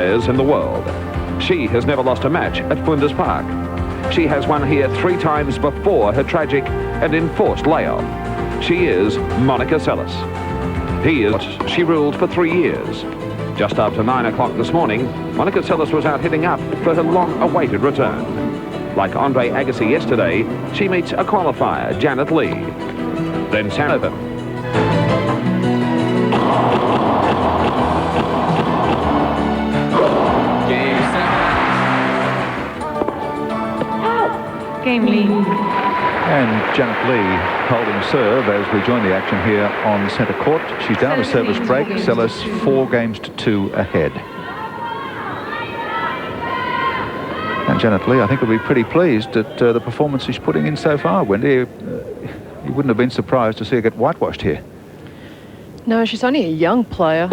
players in the world. She has never lost a match at Flinders Park. She has won here 3 times before her tragic and enforced layoff. She is Monica Seles. She ruled for 3 years. Just after 9 o'clock this morning, Monica Seles was out heading up for her long-awaited return. Like Andre Agassi yesterday, she meets a qualifier, Janet Lee. Then Aussie Open. Game lead. And Janet Lee holding serve as we join the action here on centre court. She's down a service break. Seles 4 games to 2 ahead. And Janet Lee, I think, will be pretty pleased at the performance she's putting in so far. Wendy, you wouldn't have been surprised to see her get whitewashed here. No, she's only a young player.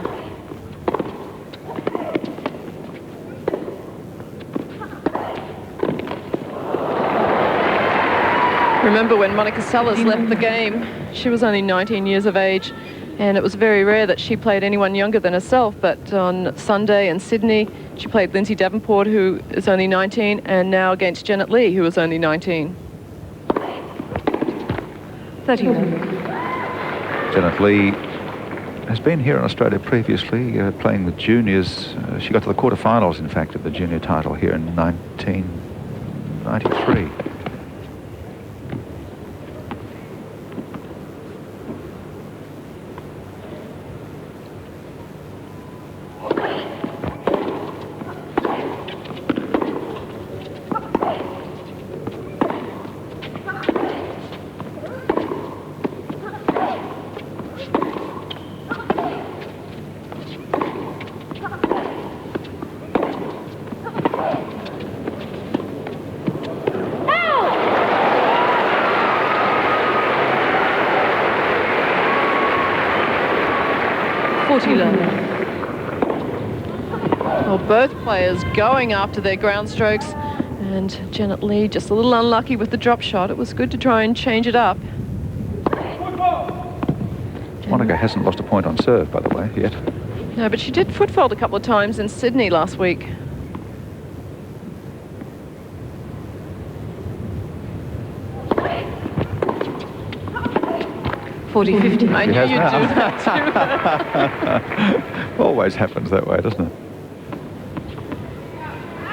Remember when Monica Seles left the game, she was only 19 years of age, and it was very rare that she played anyone younger than herself. But on Sunday in Sydney, she played Lindsay Davenport, who is only 19, and now against Janet Lee, who is only 19. 31. Janet Lee has been here in Australia previously, playing the juniors. She got to the quarterfinals, in fact, of the junior title here in 1993. Well, both players going after their ground strokes, and Janet Lee just a little unlucky with the drop shot. It was good to try and change it up. Monica hasn't lost a point on serve, by the way, yet. No, but she did foot fault a couple of times in Sydney last week. I knew you'd do that too. Always happens that way, doesn't it?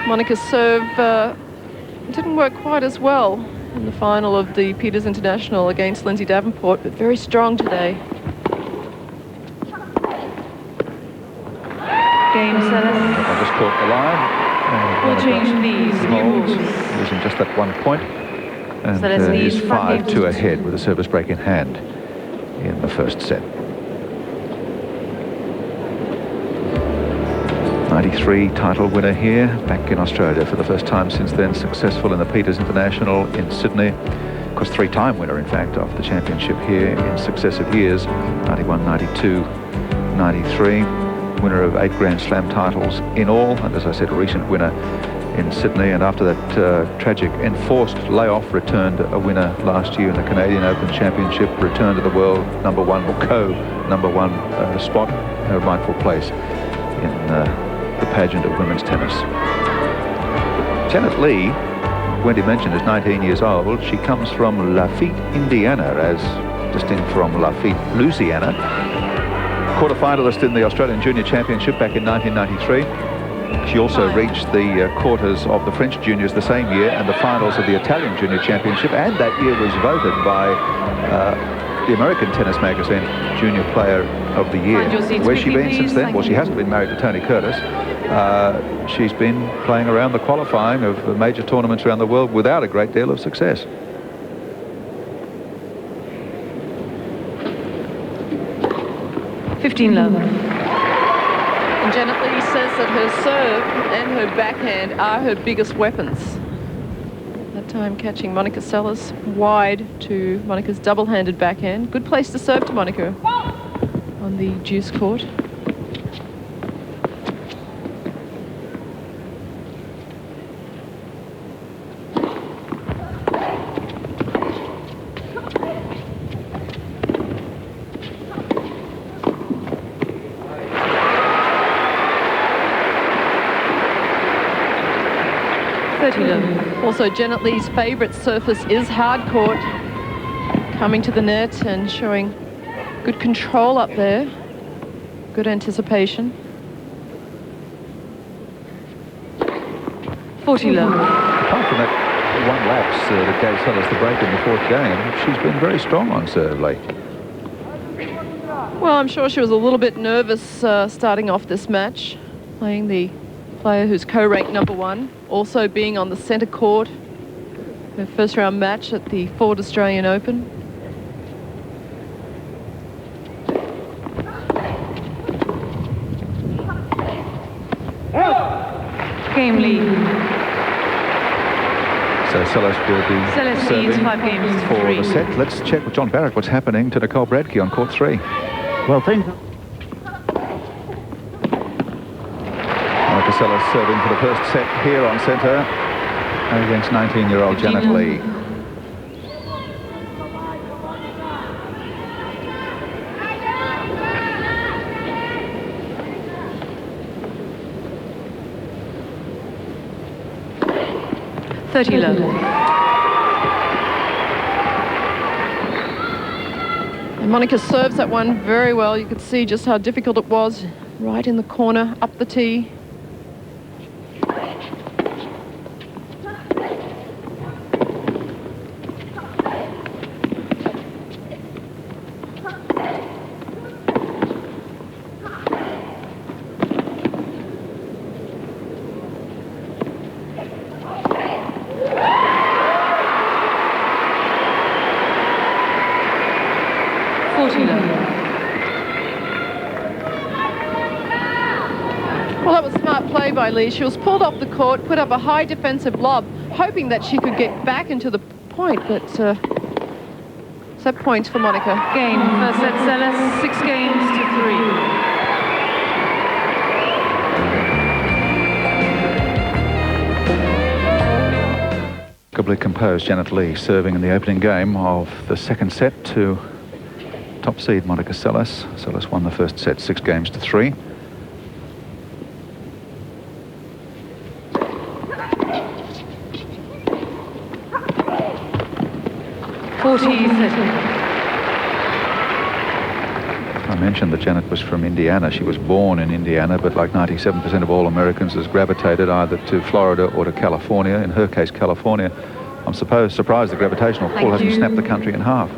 Monica's serve didn't work quite as well in the final of the Peters International against Lindsay Davenport, but very strong today. Game Seles. I just caught the line. We'll change these. New rules. Using just that 1 point. And Seles leads is 5-2 ahead with a service break in hand in the first set. 93 title winner here, back in Australia for the first time since then, successful in the Peters International in Sydney. Of course, 3-time winner, in fact, of the championship here in successive years, 91, 92, 93. Winner of 8 Grand Slam titles in all, and as I said, a recent winner in Sydney, and after that tragic enforced layoff, returned a winner last year in the Canadian Open Championship, returned to the world number 1 or co-number 1 spot, her rightful place in the pageant of women's tennis. Janet Lee, Wendy mentioned, is 19 years old. She comes from Lafitte, Indiana, as distinct from Lafitte, Louisiana. Quarter-finalist in the Australian Junior Championship back in 1993. She also reached the quarters of the French juniors the same year and the finals of the Italian Junior Championship, and that year was voted by the American Tennis Magazine Junior Player of the Year. Where's she been since then? Well, she hasn't been married to Tony Curtis. She's been playing around the qualifying of major tournaments around the world without a great deal of success. And Janet Lee says that her serve and her backhand are her biggest weapons. That time catching Monica Seles wide to Monica's double-handed backhand. Good place to serve to Monica on the juice court. 30 love. Also, Janet Leigh's favourite surface is hard court. Coming to the net and showing good control up there. Good anticipation. 40 love. Apart from that one lapse that gave Seles the break in the fourth game, she's been very strong on serve late. Well, I'm sure she was a little bit nervous starting off this match, playing the player who's co-ranked #1, also being on the centre court, her first round match at the Ford Australian Open. Game lead. So Seles will be Seles serving leads 5 games to for 3. the set. Let's check with John Barrett what's happening to Nicole Bradke on court 3. Well, things. Monica Seles serving for the first set here on centre against 19-year-old Janet Leigh. And Monica serves that one very well. You could see just how difficult it was. Right in the corner, up the tee. Well, that was smart play by Leigh. She was pulled off the court, put up a high defensive lob, hoping that she could get back into the point, but set points for Monica. Game, first set, Seles, 6 games to 3. Remarkably composed Janet Leigh serving in the opening game of the second set to top seed Monica Seles. Seles won the first set 6 games to 3. I mentioned that Janet was from Indiana. She was born in Indiana, but like 97% of all Americans has gravitated either to Florida or to California. In her case, California. I'm surprised the gravitational pull hasn't snapped the country in half.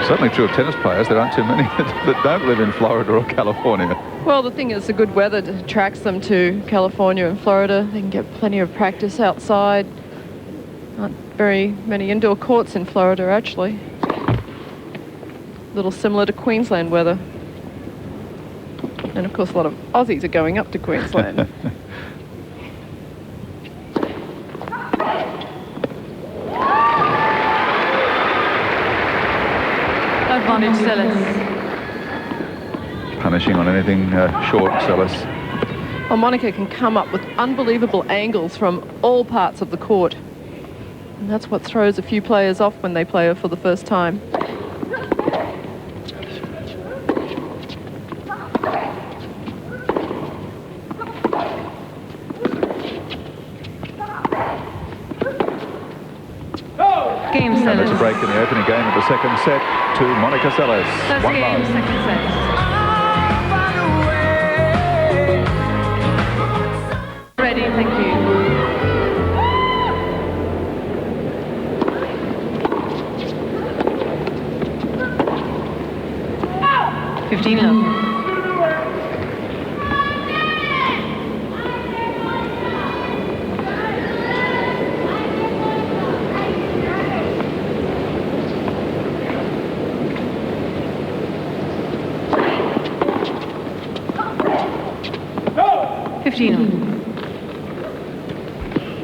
Certainly true of tennis players. There aren't too many that don't live in Florida or California. Well, the thing is, the good weather attracts them to California and Florida. They can get plenty of practice outside. Not very many indoor courts in Florida, actually. A little similar to Queensland weather. And of course, a lot of Aussies are going up to Queensland. Advantage Seles. Punishing on anything short, Seles. Well, Monica can come up with unbelievable angles from all parts of the court. And that's what throws a few players off when they play her for the first time. Game, And Seles. it's a break in the opening game of the second set to Monica Seles. First 1 game, love. second set. Ready, thank you. $15 love.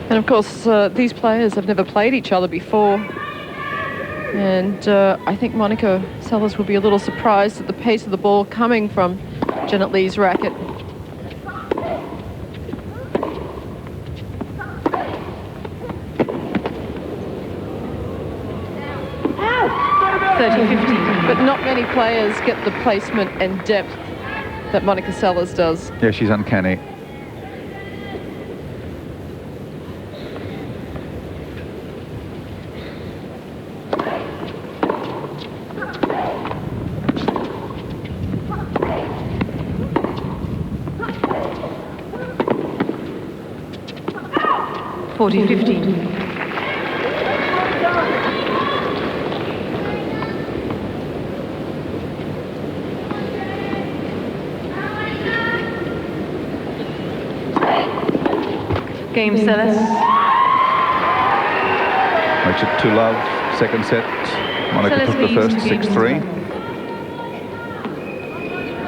And of course, these players have never played each other before. And I think Monica Seles will be a little surprised at the pace of the ball coming from Janet Leigh's racket. 30-15. But not many players get the placement and depth that Monica Seles does. Yeah, she's uncanny. Game Seles. Makes it 2-love. Second set. Monica Seles took the leads first 2 games to 6-3.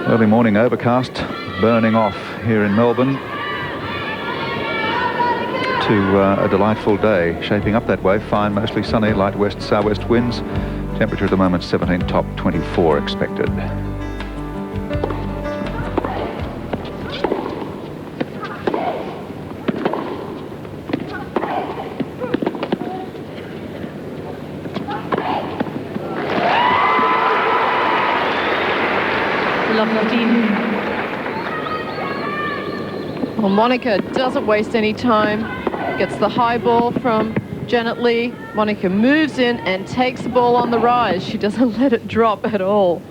Early morning overcast burning off here in Melbourne. To a delightful day, shaping up that way. Fine, mostly sunny, light west, southwest winds. Temperature at the moment 17, top 24 expected. Well, Monica doesn't waste any time. Gets the high ball from Janet Lee. Monica moves in and takes the ball on the rise. She doesn't let it drop at all.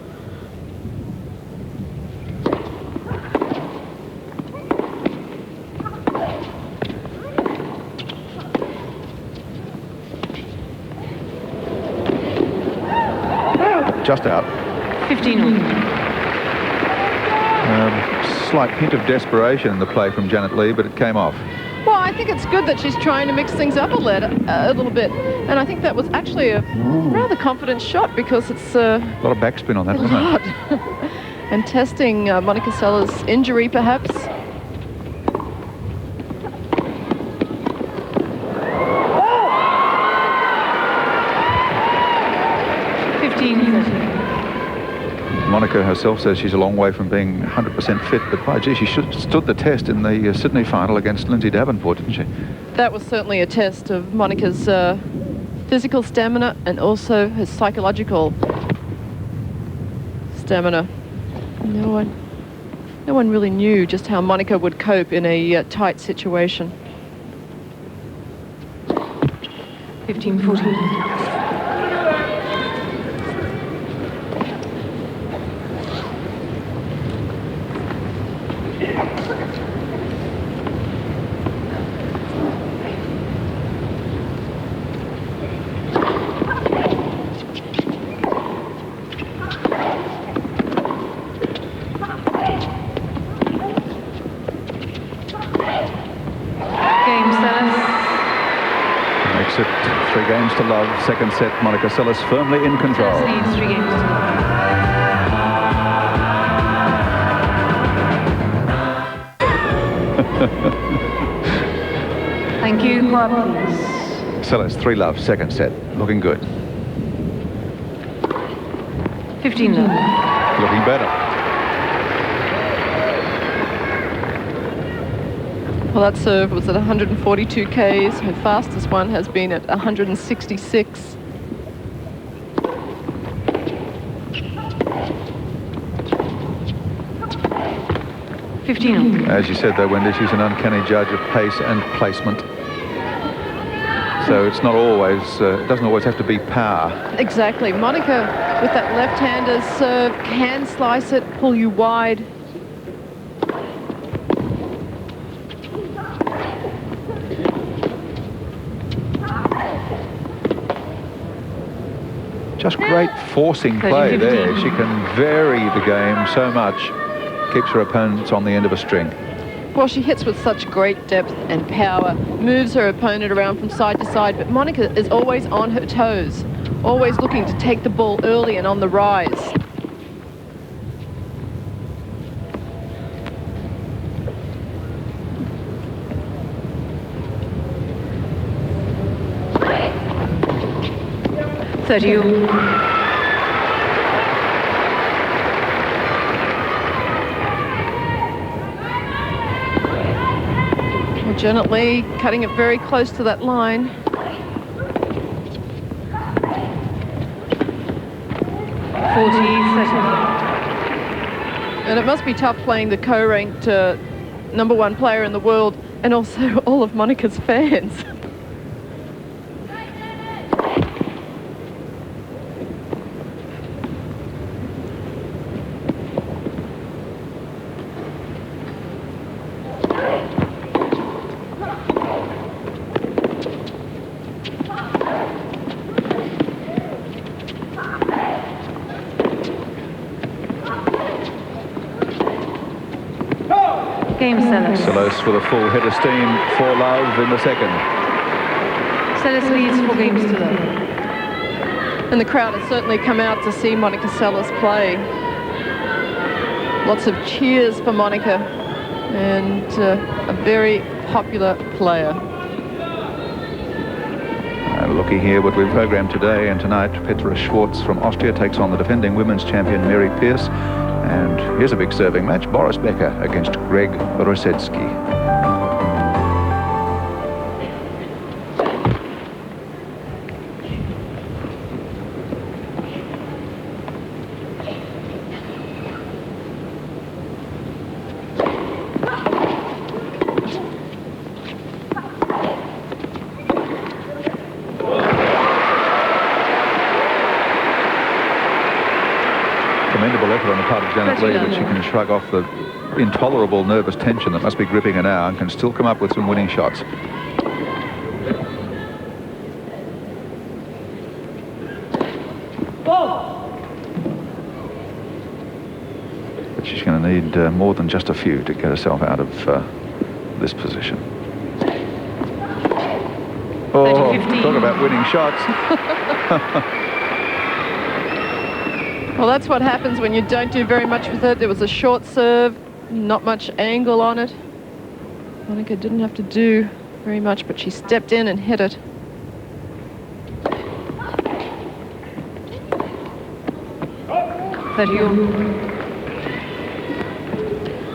Just out. 15. Slight hint of desperation in the play from Janet Lee, but it came off. Well, I think it's good that she's trying to mix things up a little bit. And I think that was actually a rather confident shot because it's A lot of backspin on that, a wasn't lot. it? And testing Monica Seles' injury, perhaps. Monica herself says she's a long way from being 100% fit, but by gee, she stood the test in the Sydney final against Lindsay Davenport, didn't she? That was certainly a test of Monica's physical stamina and also her psychological stamina. No one really knew just how Monica would cope in a tight situation. 15-14. Makes it 3 games to love. Second set, Monica Seles firmly in control. Seles leads 3 games to love. Thank you, please. Seles 3-love, second set, looking good. 15-love. Looking better. Well, that serve was at 142 Ks. Her fastest one has been at 166. As you said, though, Wendy, she's an uncanny judge of pace and placement. So it's not always, it doesn't always have to be power. Exactly. Monica, with that left-hander serve, can slice it, pull you wide. Just great forcing play there. She can vary the game so much. Keeps her opponents on the end of a string. Well, she hits with such great depth and power, moves her opponent around from side to side, but Monica is always on her toes, always looking to take the ball early and on the rise. Well, Janet Lee cutting it very close to that line. And it must be tough playing the co-ranked #1 player in the world and also all of Monica's fans. Game Seles. Seles with a full head of steam for love in the second. Seles leads 4 games to 0. And the crowd has certainly come out to see Monica Seles play. Lots of cheers for Monica, and a very popular player. Looky here what we've programmed today and tonight. Petra Schwartz from Austria takes on the defending women's champion Mary Pierce. And here's a big serving match. Boris Becker against Greg Rosetsky. Commendable effort on the part of Janet Lee that she can shrug off the intolerable nervous tension that must be gripping her now and can still come up with some winning shots. But she's going to need more than just a few to get herself out of this position. Oh, talk about winning shots. Well, that's what happens when you don't do very much with it. There was a short serve, not much angle on it. Monica didn't have to do very much, but she stepped in and hit it.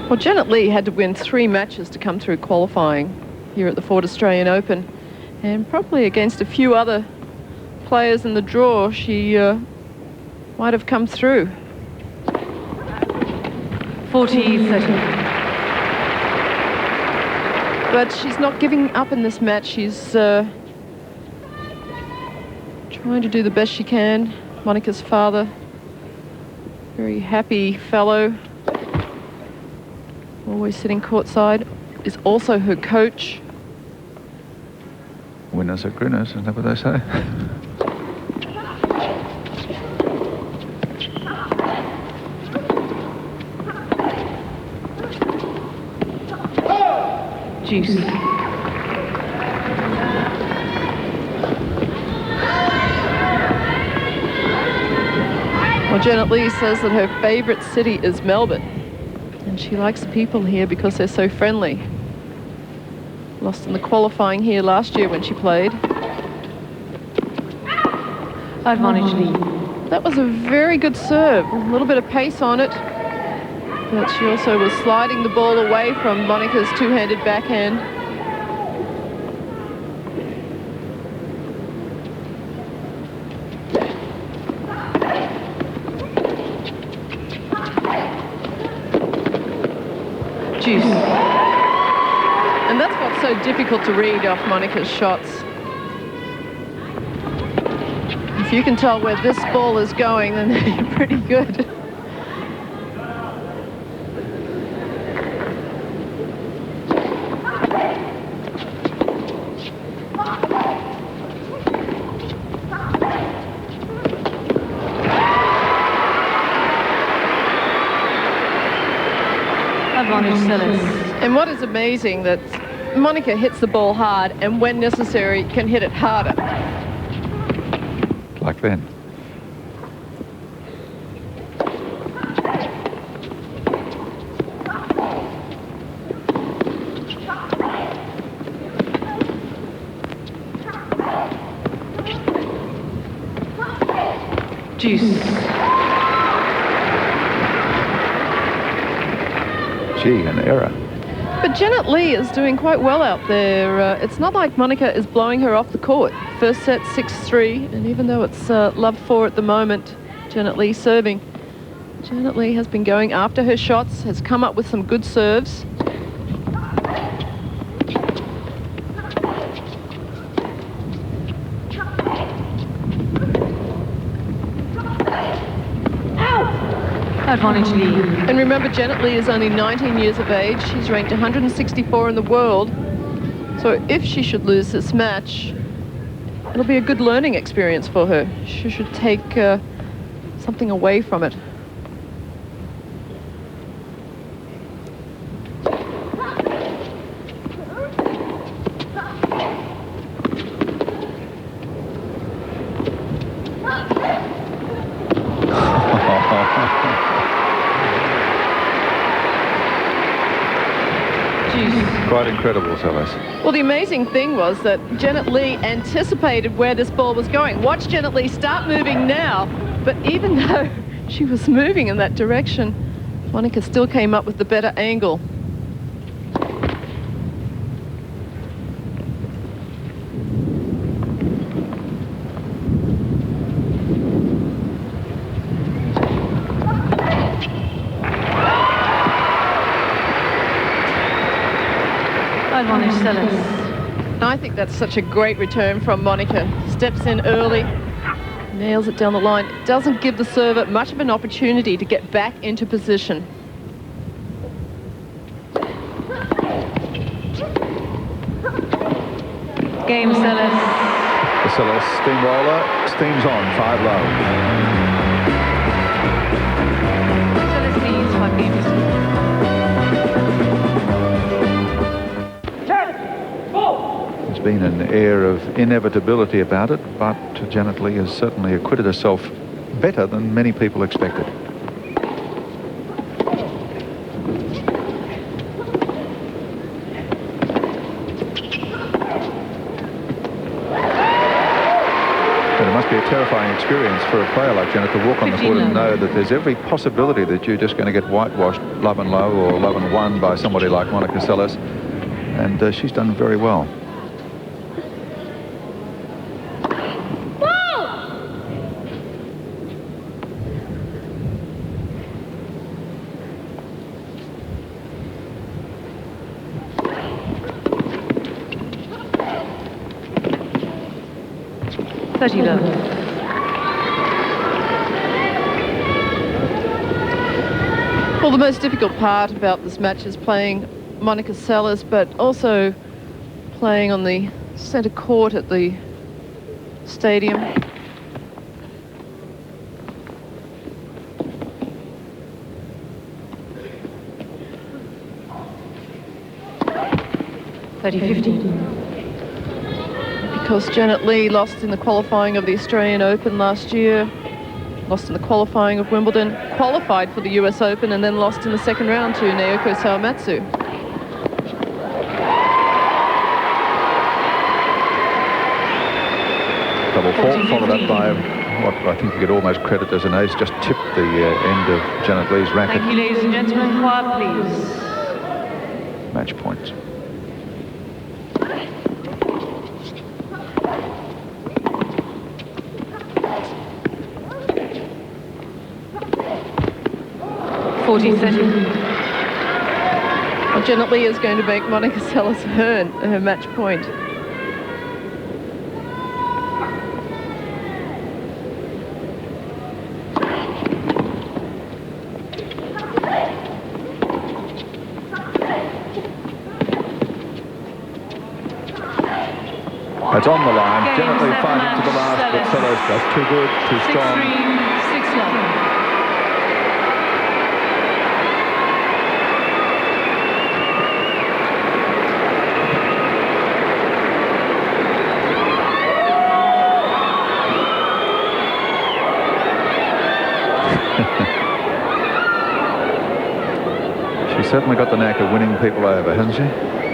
Well, Janet Lee had to win 3 matches to come through qualifying here at the Ford Australian Open, and probably against a few other players in the draw, she might have come through. 40-30. But she's not giving up in this match. She's trying to do the best she can. Monica's father, very happy fellow, always sitting courtside, is also her coach. Winners are grinners, isn't that what they say? Juice. Well, Janet Lee says that her favourite city is Melbourne, and she likes the people here because they're so friendly. Lost in the qualifying here last year when she played. Advantage Lee. That was a very good serve, a little bit of pace on it, but she also was sliding the ball away from Monica's two-handed backhand. Juice. And that's what's so difficult to read off Monica's shots. If you can tell where this ball is going, then you're pretty good. And what is amazing, that Monica hits the ball hard and when necessary can hit it harder. Like then. Juice. Gee, an error. But Janet Lee is doing quite well out there. It's not like Monica is blowing her off the court. First set 6-3, and even though it's love 4 at the moment, Janet Leigh serving. Janet Leigh has been going after her shots, has come up with some good serves. Advantage Leigh. And remember, Janet Leigh is only 19 years of age. She's ranked 164 in the world. So if she should lose this match, it'll be a good learning experience for her. She should take something away from it. Quite incredible, Seles. Well, the amazing thing was that Janet Leigh anticipated where this ball was going. Watch Janet Leigh start moving now, but even though she was moving in that direction, Monica still came up with the better angle. Advantage Seles. I think that's such a great return from Monica. Steps in early, nails it down the line. Doesn't give the server much of an opportunity to get back into position. Game Seles. The Seles steamroller steams on 5 low. Seles leads 5 games. There's been an air of inevitability about it, but Janet Leigh has certainly acquitted herself better than many people expected. It must be a terrifying experience for a player like Janet to walk on the court and know that there's every possibility that you're just going to get whitewashed love and low or love and won by somebody like Monica Seles. And she's done very well. Well, the most difficult part about this match is playing Monica Seles, but also playing on the centre court at the stadium. Because Janet Leigh lost in the qualifying of the Australian Open last year, lost in the qualifying of Wimbledon, qualified for the US Open, and then lost in the second round to Naoko Sawamatsu. Double fault, followed up by what I think you could almost credit as an ace, just tipped the end of Janet Leigh's racket. Thank you, ladies and gentlemen. Quiet, please. Match points. Well, Janet Leigh is going to make Monica Seles earn her match point. It's on the line. Janet Leigh fighting to the last, but Seles just too good, too strong. 6-3, 6-love. She's certainly got the knack of winning people over, hasn't she?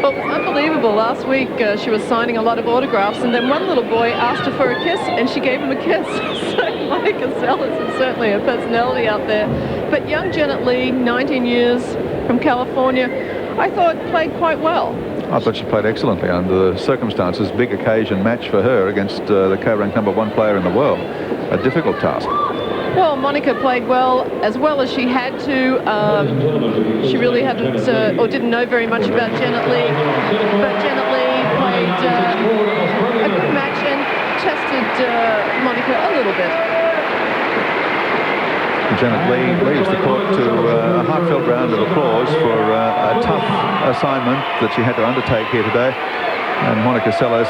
Well, it was unbelievable. Last week she was signing a lot of autographs, and then one little boy asked her for a kiss, and she gave him a kiss. So Monica Seles is certainly a personality out there. But young Janet Leigh, 19 years, from California, I thought played quite well. I thought she played excellently under the circumstances. Big occasion match for her against the co-ranked #1 player in the world. A difficult task. Well, Monica played well as she had to. She really hadn't or didn't know very much about Janet Lee, but Janet Lee played a good match and tested Monica a little bit. Janet Lee leaves the court to a heartfelt round of applause for a tough assignment that she had to undertake here today. And Monica Seles,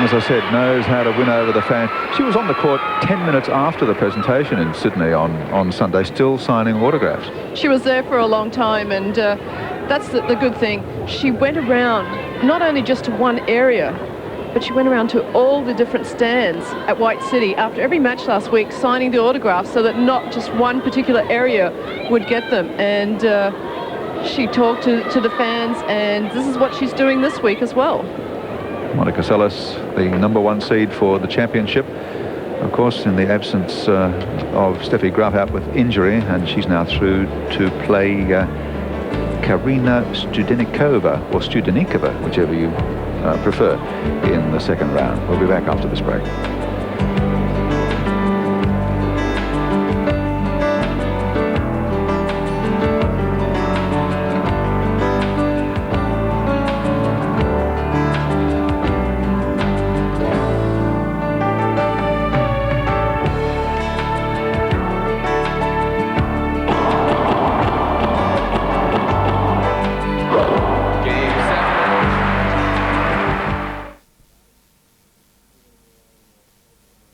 as I said, knows how to win over the fan. She was on the court 10 minutes after the presentation in Sydney on Sunday, still signing autographs. She was there for a long time, and that's the good thing. She went around not only just to one area, but she went around to all the different stands at White City after every match last week, signing the autographs so that not just one particular area would get them. And she talked to the fans, and this is what she's doing this week as well. Monica Seles, the #1 seed for the championship. Of course, in the absence of Steffi Graf out with injury, and she's now through to play Karina Studenikova, or Studenikova, whichever you prefer, in the second round. We'll be back after this break.